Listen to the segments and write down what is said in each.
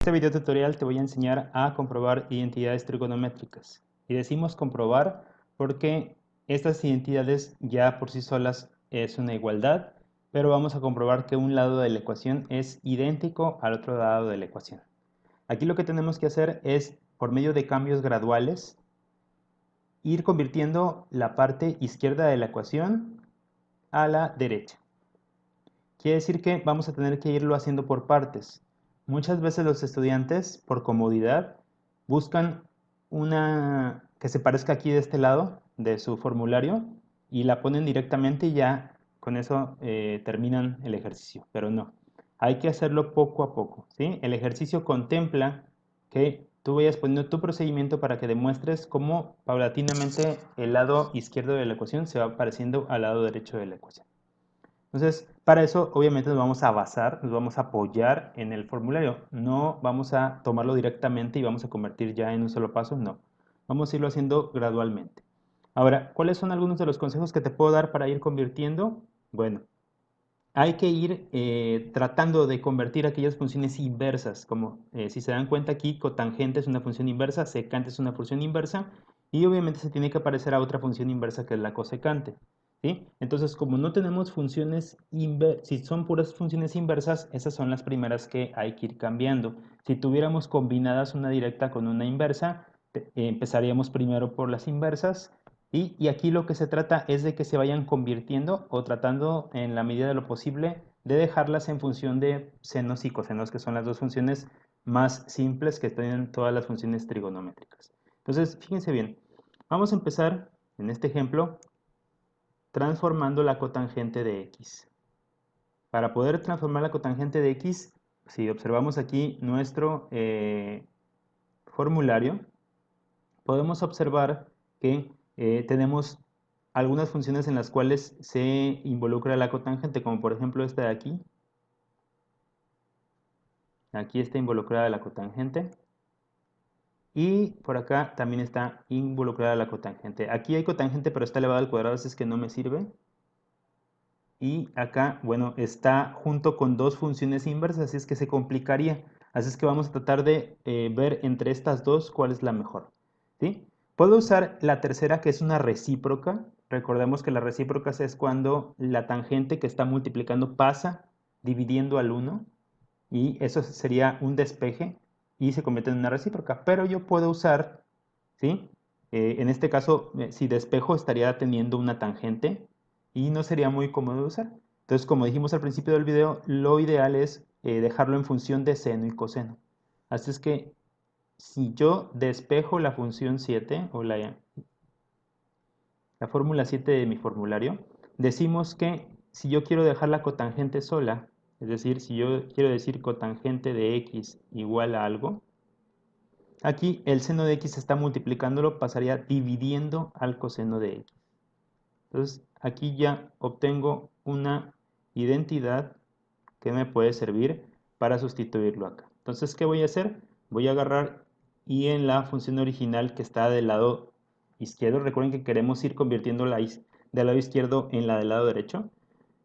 En este video tutorial te voy a enseñar a comprobar identidades trigonométricas. Y decimos comprobar porque estas identidades ya por sí solas es una igualdad, pero vamos a comprobar que un lado de la ecuación es idéntico al otro lado de la ecuación. Aquí lo que tenemos que hacer es, por medio de cambios graduales, ir convirtiendo la parte izquierda de la ecuación a la derecha. Quiere decir que vamos a tener que irlo haciendo por partes. Muchas veces los estudiantes, por comodidad, buscan una que se parezca aquí de este lado de su formulario y la ponen directamente y ya con eso terminan el ejercicio. Pero no, hay que hacerlo poco a poco, ¿sí? El ejercicio contempla que tú vayas poniendo tu procedimiento para que demuestres cómo paulatinamente el lado izquierdo de la ecuación se va pareciendo al lado derecho de la ecuación. Entonces, para eso obviamente nos vamos a basar, nos vamos a apoyar en el formulario. No vamos a tomarlo directamente y vamos a convertir ya en un solo paso, no. Vamos a irlo haciendo gradualmente. Ahora, ¿cuáles son algunos de los consejos que te puedo dar para ir convirtiendo? Bueno, hay que ir tratando de convertir aquellas funciones inversas, como si se dan cuenta aquí, cotangente es una función inversa, secante es una función inversa, y obviamente se tiene que parecer a otra función inversa que es la cosecante, ¿sí? Entonces, como no tenemos funciones inversas, si son puras funciones inversas, esas son las primeras que hay que ir cambiando. Si tuviéramos combinadas una directa con una inversa, empezaríamos primero por las inversas, y aquí lo que se trata es de que se vayan convirtiendo o tratando en la medida de lo posible de dejarlas en función de senos y cosenos, que son las dos funciones más simples que tienen todas las funciones trigonométricas. Entonces, fíjense bien, vamos a empezar en este ejemplo transformando la cotangente de x. Para poder transformar la cotangente de x, si observamos aquí nuestro formulario, podemos observar que tenemos algunas funciones en las cuales se involucra la cotangente, como por ejemplo esta de aquí. Aquí está involucrada la cotangente. Y por acá también está involucrada la cotangente. Aquí hay cotangente, pero está elevada al cuadrado, así es que no me sirve. Y acá, bueno, está junto con dos funciones inversas, así es que se complicaría. Así es que vamos a tratar de ver entre estas dos cuál es la mejor, ¿sí? Puedo usar la tercera, que es una recíproca. Recordemos que las recíprocas es cuando la tangente que está multiplicando pasa dividiendo al 1 y eso sería un despeje y se convierte en una recíproca. Pero yo puedo usar, ¿sí? En este caso, si despejo estaría teniendo una tangente y no sería muy cómodo de usar. Entonces, como dijimos al principio del video, lo ideal es dejarlo en función de seno y coseno. Así es que si yo despejo la función 7 o la fórmula 7 de mi formulario, decimos que si yo quiero dejar la cotangente sola, es decir, si yo quiero decir cotangente de x igual a algo, aquí el seno de x está multiplicándolo, pasaría dividiendo al coseno de x. Entonces, aquí ya obtengo una identidad que me puede servir para sustituirlo acá. Entonces, ¿qué voy a hacer? Voy a agarrar y en la función original que está del lado izquierdo, recuerden que queremos ir convirtiendo del lado izquierdo en la del lado derecho.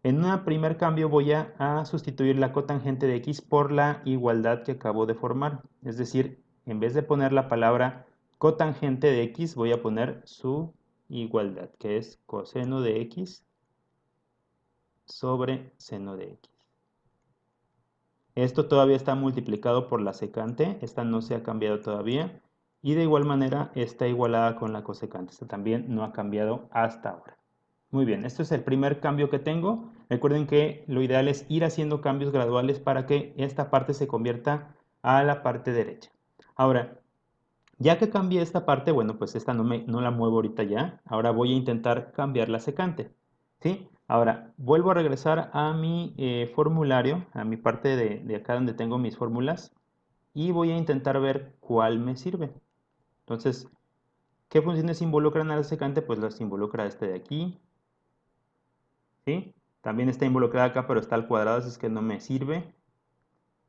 En un primer cambio voy a sustituir la cotangente de x por la igualdad que acabo de formar. Es decir, en vez de poner la palabra cotangente de x, voy a poner su igualdad, que es coseno de x sobre seno de x. Esto todavía está multiplicado por la secante, esta no se ha cambiado todavía. Y de igual manera está igualada con la cosecante, esta también no ha cambiado hasta ahora. Muy bien, este es el primer cambio que tengo. Recuerden que lo ideal es ir haciendo cambios graduales para que esta parte se convierta a la parte derecha. Ahora, ya que cambié esta parte, bueno, pues esta no la muevo ahorita ya. Ahora voy a intentar cambiar la secante, ¿sí? Ahora, vuelvo a regresar a mi formulario, a mi parte de acá donde tengo mis fórmulas, y voy a intentar ver cuál me sirve. Entonces, ¿qué funciones involucran a la secante? Pues las involucra este de aquí, ¿sí? También está involucrada acá, pero está al cuadrado, así es que no me sirve.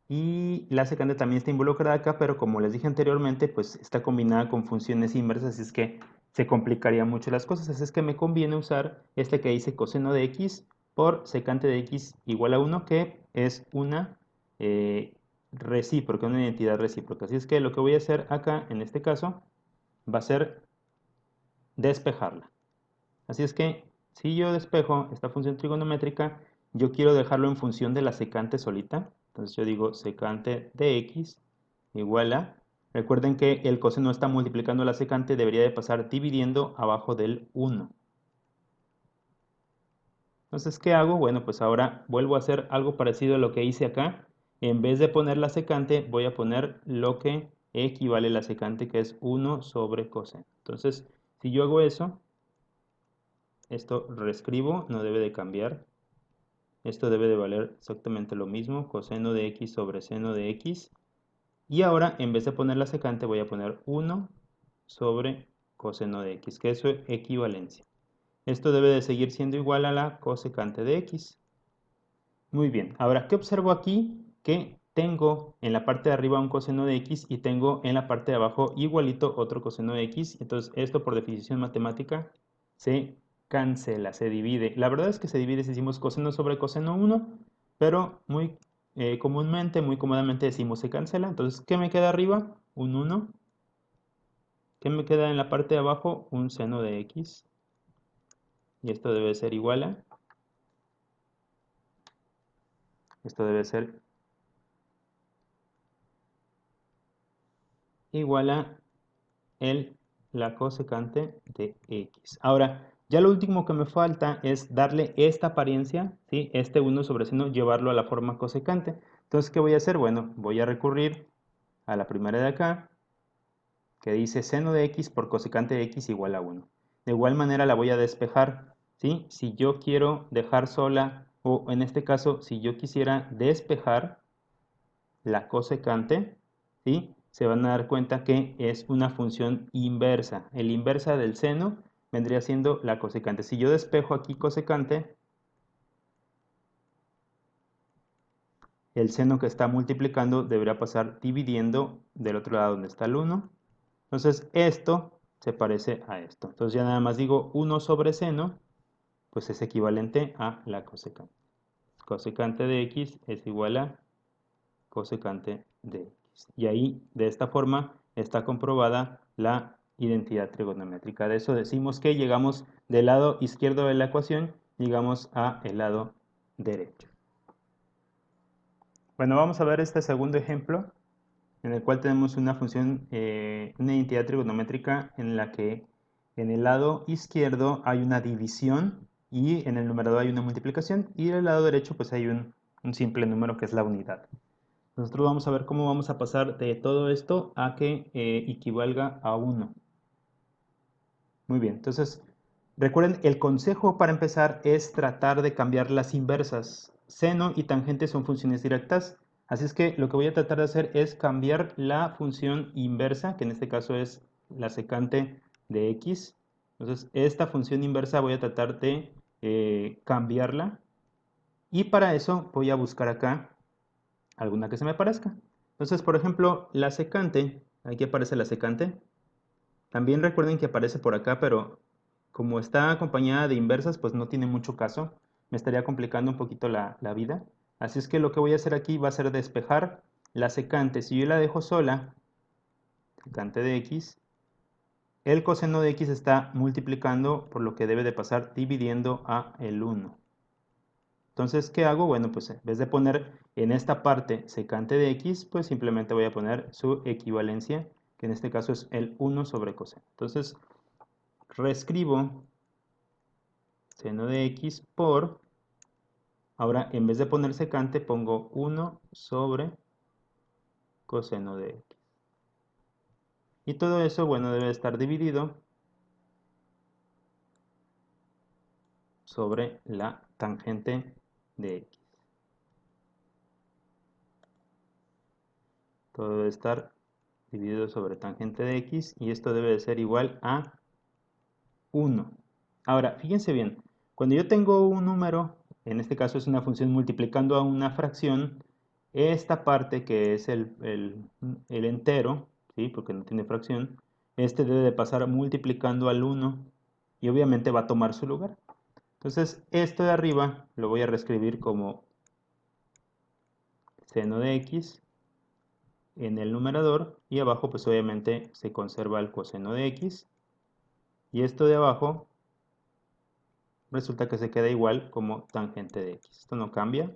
Y la secante también está involucrada acá, pero como les dije anteriormente, pues está combinada con funciones inversas, así es que se complicaría mucho las cosas. Así es que me conviene usar este que dice coseno de x por secante de x igual a 1, que es una recíproca, una identidad recíproca. Así es que lo que voy a hacer acá, en este caso, va a ser despejarla. Así es que si yo despejo esta función trigonométrica, yo quiero dejarlo en función de la secante solita. Entonces yo digo secante de x igual a... Recuerden que el coseno está multiplicando la secante, debería de pasar dividiendo abajo del 1. Entonces, ¿qué hago? Bueno, pues ahora vuelvo a hacer algo parecido a lo que hice acá. En vez de poner la secante, voy a poner lo que equivale a la secante, que es 1 sobre coseno. Entonces, si yo hago eso, esto reescribo, no debe de cambiar. Esto debe de valer exactamente lo mismo, coseno de x sobre seno de x. Y ahora, en vez de poner la secante, voy a poner 1 sobre coseno de x, que es su equivalencia. Esto debe de seguir siendo igual a la cosecante de x. Muy bien, ahora, ¿qué observo aquí? Que tengo en la parte de arriba un coseno de x y tengo en la parte de abajo igualito otro coseno de x. Entonces, esto por definición matemática se cancela, se divide. La verdad es que se divide si decimos coseno sobre coseno 1, pero muy comúnmente, muy cómodamente decimos se cancela. Entonces, ¿qué me queda arriba? Un 1. ¿Qué me queda en la parte de abajo? Un seno de x. Y esto debe ser igual a... Esto debe ser igual a la cosecante de x. Ahora, ya lo último que me falta es darle esta apariencia, ¿sí? Este 1 sobre seno, llevarlo a la forma cosecante. Entonces, ¿qué voy a hacer? Bueno, voy a recurrir a la primera de acá, que dice seno de x por cosecante de x igual a 1. De igual manera la voy a despejar, ¿sí? Si yo quiero dejar sola, o en este caso, si yo quisiera despejar la cosecante, ¿sí? Se van a dar cuenta que es una función inversa. El inversa del seno vendría siendo la cosecante. Si yo despejo aquí cosecante, el seno que está multiplicando debería pasar dividiendo del otro lado donde está el 1. Entonces esto se parece a esto. Entonces ya nada más digo 1 sobre seno, pues es equivalente a la cosecante. Cosecante de x es igual a cosecante de x. Y ahí, de esta forma, está comprobada la identidad trigonométrica. De eso decimos que llegamos del lado izquierdo de la ecuación, llegamos a el lado derecho. Bueno, vamos a ver este segundo ejemplo, en el cual tenemos una función, una identidad trigonométrica en la que en el lado izquierdo hay una división y en el numerador hay una multiplicación, y en el lado derecho pues hay un simple número que es la unidad. Nosotros vamos a ver cómo vamos a pasar de todo esto a que equivalga a 1. Muy bien, entonces recuerden, el consejo para empezar es tratar de cambiar las inversas. Seno y tangente son funciones directas, así es que lo que voy a tratar de hacer es cambiar la función inversa, que en este caso es la secante de x. Entonces esta función inversa voy a tratar de cambiarla, y para eso voy a buscar acá alguna que se me parezca. Entonces, por ejemplo, la secante, aquí aparece la secante. También recuerden que aparece por acá, pero como está acompañada de inversas, pues no tiene mucho caso. Me estaría complicando un poquito la vida. Así es que lo que voy a hacer aquí va a ser despejar la secante. Si yo la dejo sola, secante de x, el coseno de x está multiplicando, por lo que debe de pasar dividiendo a el 1. Entonces, ¿qué hago? Bueno, pues en vez de poner en esta parte secante de x, pues simplemente voy a poner su equivalencia, que en este caso es el 1 sobre coseno. Entonces, reescribo seno de x por, ahora en vez de poner secante, pongo 1 sobre coseno de x. Y todo eso, bueno, debe estar dividido sobre la tangente de x. Todo debe estar dividido sobre tangente de x, y esto debe de ser igual a 1. Ahora, fíjense bien, cuando yo tengo un número, en este caso es una función multiplicando a una fracción, esta parte que es el entero, ¿sí? Porque no tiene fracción, este debe de pasar multiplicando al 1 y obviamente va a tomar su lugar. Entonces, esto de arriba lo voy a reescribir como seno de x en el numerador y abajo pues obviamente se conserva el coseno de x y esto de abajo resulta que se queda igual como tangente de x. Esto no cambia.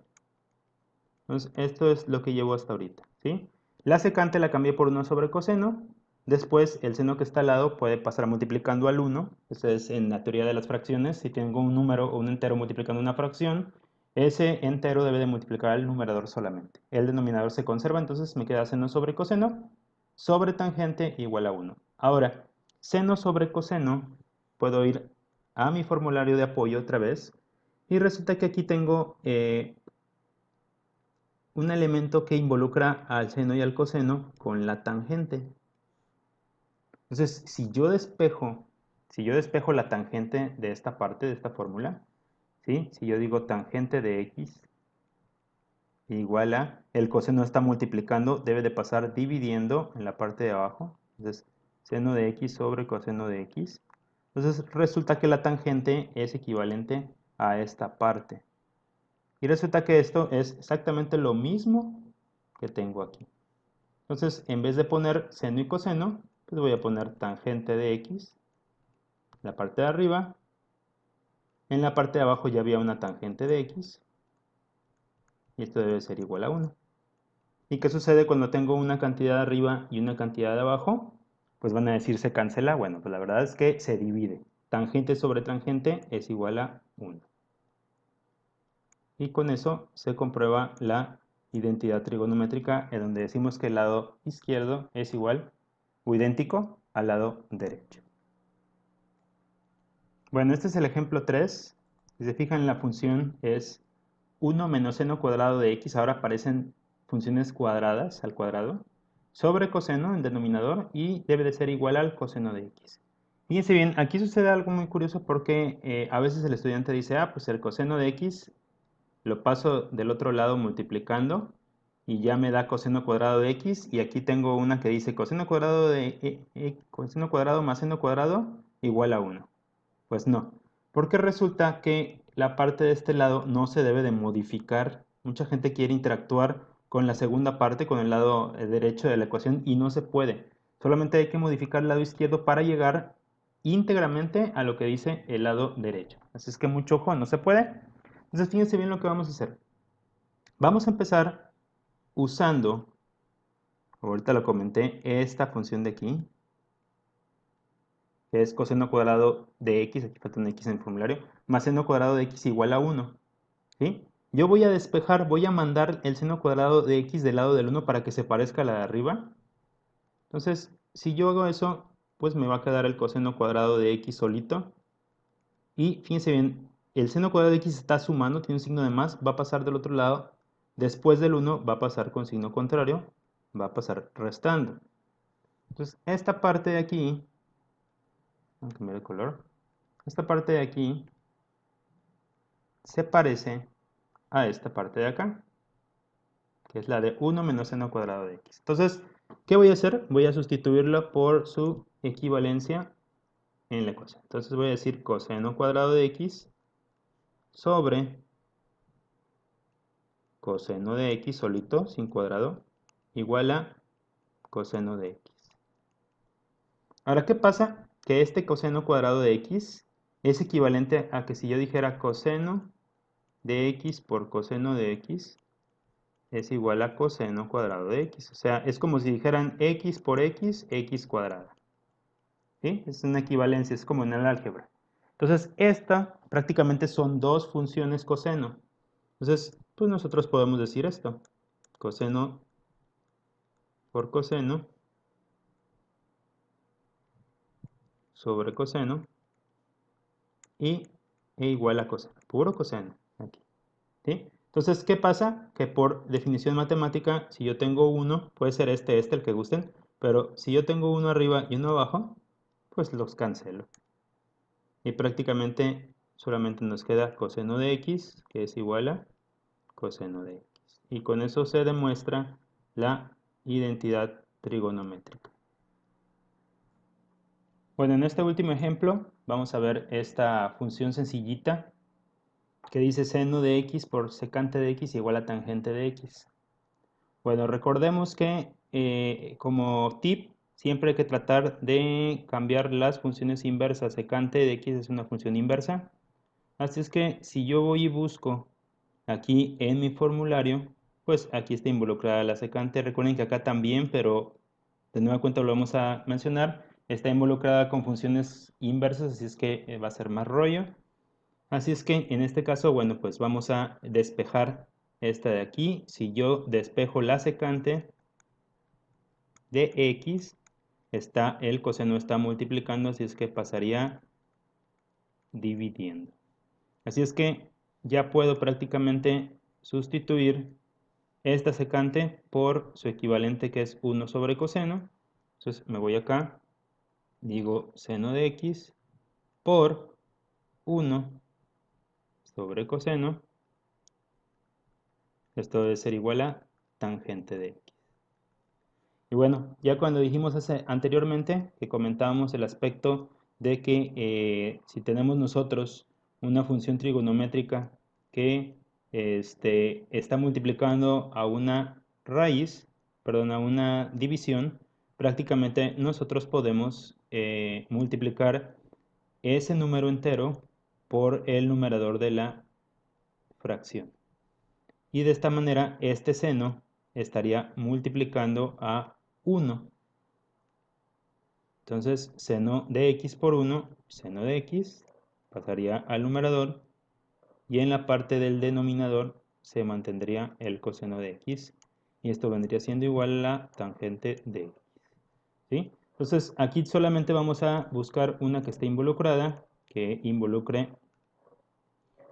Entonces esto es lo que llevo hasta ahorita, ¿sí? La secante la cambié por 1 sobre coseno. Después el seno que está al lado puede pasar multiplicando al 1. Esto es en la teoría de las fracciones. Si tengo un número o un entero multiplicando una fracción, ese entero debe de multiplicar al numerador solamente. El denominador se conserva, entonces me queda seno sobre coseno sobre tangente igual a 1. Ahora, seno sobre coseno, puedo ir a mi formulario de apoyo otra vez. Y resulta que aquí tengo un elemento que involucra al seno y al coseno con la tangente. Entonces, si yo despejo la tangente de esta parte, de esta fórmula, ¿sí? Si yo digo tangente de x igual a, el coseno está multiplicando, debe de pasar dividiendo en la parte de abajo. Entonces, seno de x sobre coseno de x. Entonces, resulta que la tangente es equivalente a esta parte. Y resulta que esto es exactamente lo mismo que tengo aquí. Entonces, en vez de poner seno y coseno, pues voy a poner tangente de x, la parte de arriba. En la parte de abajo ya había una tangente de x, y esto debe ser igual a 1. ¿Y qué sucede cuando tengo una cantidad de arriba y una cantidad de abajo? Pues van a decir se cancela. Bueno, pues la verdad es que se divide. Tangente sobre tangente es igual a 1. Y con eso se comprueba la identidad trigonométrica en donde decimos que el lado izquierdo es igual o idéntico al lado derecho. Bueno, este es el ejemplo 3. Si se fijan, la función es 1 menos seno cuadrado de x. Ahora aparecen funciones cuadradas al cuadrado sobre coseno en denominador y debe de ser igual al coseno de x. Fíjense bien, aquí sucede algo muy curioso porque a veces el estudiante dice, pues el coseno de x lo paso del otro lado multiplicando y ya me da coseno cuadrado de x, y aquí tengo una que dice coseno cuadrado de coseno cuadrado más seno cuadrado igual a 1. Pues no, porque resulta que la parte de este lado no se debe de modificar. Mucha gente quiere interactuar con la segunda parte, con el lado derecho de la ecuación, y no se puede. Solamente hay que modificar el lado izquierdo para llegar íntegramente a lo que dice el lado derecho. Así es que mucho ojo, no se puede. Entonces fíjense bien lo que vamos a hacer. Vamos a empezar usando, ahorita lo comenté, esta función de aquí, que es coseno cuadrado de x, aquí falta un x en el formulario, más seno cuadrado de x igual a 1. ¿Sí? Yo voy a despejar, voy a mandar el seno cuadrado de x del lado del 1 para que se parezca a la de arriba. Entonces, si yo hago eso, pues me va a quedar el coseno cuadrado de x solito. Y fíjense bien, el seno cuadrado de x está sumando, tiene un signo de más, va a pasar del otro lado. Después del 1 va a pasar con signo contrario, va a pasar restando. Entonces, esta parte de aquí, vamos a cambiar el color. Esta parte de aquí se parece a esta parte de acá, que es la de 1 menos seno cuadrado de x. Entonces, ¿qué voy a hacer? Voy a sustituirla por su equivalencia en la ecuación. Entonces voy a decir coseno cuadrado de x sobre coseno de x solito, sin cuadrado, igual a coseno de x. Ahora, ¿qué pasa? Que este coseno cuadrado de x es equivalente a que si yo dijera coseno de x por coseno de x es igual a coseno cuadrado de x. O sea, es como si dijeran x por x, x cuadrada. ¿Sí? Es una equivalencia, es como en el álgebra. Entonces, esta prácticamente son dos funciones coseno. Entonces, pues nosotros podemos decir esto. Coseno por coseno sobre coseno e igual a coseno. Puro coseno. Aquí. ¿Sí? Entonces, ¿qué pasa? Que por definición matemática, si yo tengo uno, puede ser este, el que gusten, pero si yo tengo uno arriba y uno abajo, pues los cancelo. Y prácticamente solamente nos queda coseno de x, que es igual a coseno de x. Y con eso se demuestra la identidad trigonométrica. Bueno, en este último ejemplo vamos a ver esta función sencillita que dice seno de x por secante de x igual a tangente de x. Bueno, recordemos que como tip, siempre hay que tratar de cambiar las funciones inversas. Secante de x es una función inversa. Así es que si yo voy y busco aquí en mi formulario, pues aquí está involucrada la secante. Recuerden que acá también, pero de nueva cuenta lo vamos a mencionar, está involucrada con funciones inversas, así es que va a ser más rollo. Así es que en este caso, bueno, pues vamos a despejar esta de aquí. Si yo despejo la secante de x, el coseno está multiplicando, así es que pasaría dividiendo. Así es que ya puedo prácticamente sustituir esta secante por su equivalente, que es 1 sobre coseno. Entonces me voy acá, digo seno de x por 1 sobre coseno. Esto debe ser igual a tangente de x. Y bueno, ya cuando dijimos anteriormente, que comentábamos el aspecto de que si tenemos nosotros una función trigonométrica que está multiplicando a una raíz, perdón, a una división, prácticamente nosotros podemos multiplicar ese número entero por el numerador de la fracción. Y de esta manera este seno estaría multiplicando a 1. Entonces, seno de x por 1, seno de x, pasaría al numerador y en la parte del denominador se mantendría el coseno de x. Y esto vendría siendo igual a la tangente de x. ¿Sí? Entonces, aquí solamente vamos a buscar una que esté involucrada, que involucre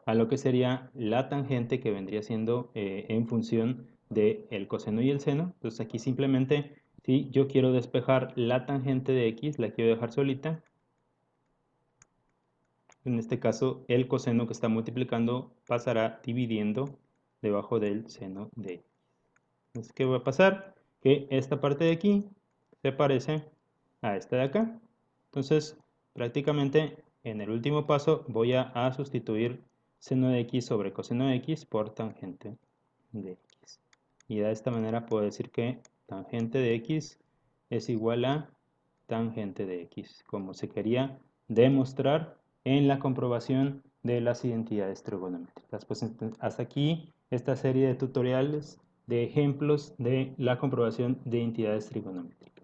a lo que sería la tangente, que vendría siendo en función del coseno y el seno. Entonces aquí simplemente, si yo quiero despejar la tangente de x, la quiero dejar solita. En este caso, el coseno que está multiplicando pasará dividiendo debajo del seno de x. Entonces, ¿qué va a pasar? Que esta parte de aquí se parece a esta de acá. Entonces, prácticamente en el último paso voy a sustituir seno de x sobre coseno de x por tangente de x. Y de esta manera puedo decir que tangente de x es igual a tangente de x, como se quería demostrar en la comprobación de las identidades trigonométricas. Pues hasta aquí esta serie de tutoriales de ejemplos de la comprobación de identidades trigonométricas.